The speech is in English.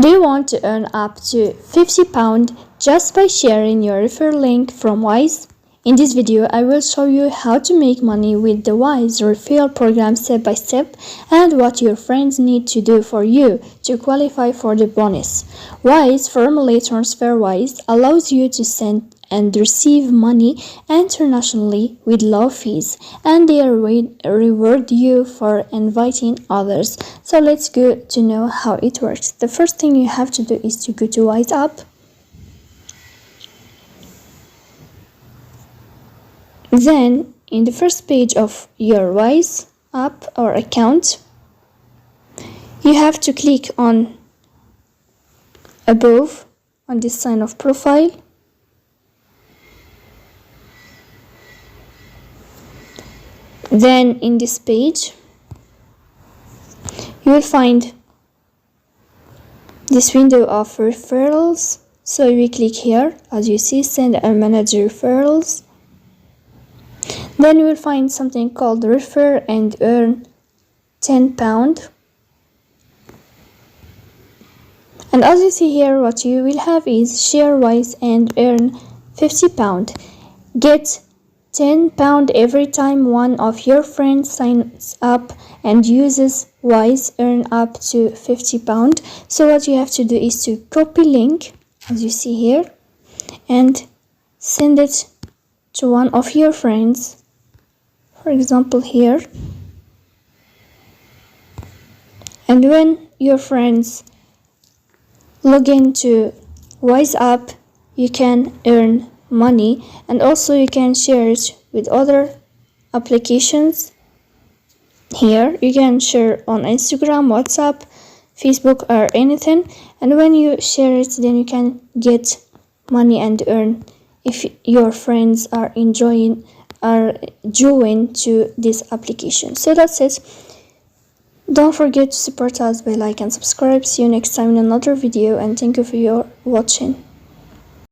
Do you want to earn up to £50 just by sharing your referral link from Wise? In this video, I will show you how to make money with the Wise referral program step by step and what your friends need to do for you to qualify for the bonus. Wise, formerly TransferWise, allows you to send and receive money internationally with low fees, and they reward you for inviting others. So let's go to know how it works. The first thing you have to do is to go to Wise app. Then in the first page of your Wise app or account, you have to click on above on this sign of profile. Then in this page, you will find this window of referrals. So we click here, as you see, send and manage referrals. Then you will find something called refer and earn £10. And as you see here, what you will have is share Wise and earn £50. Get £10 every time one of your friends signs up and uses Wise, earn up to £50. So what you have to do is to copy link, as you see here, and send it to one of your friends, for example here. And when your friends log into Wise app, you can earn money, and also you can share it with other applications. Here you can share on Instagram, WhatsApp, Facebook, or anything, and when you share it, then you can get money and earn if your friends are joined to this application. So that's it. Don't forget to support us by like and subscribe. See you next time in another video, and thank you for your watching.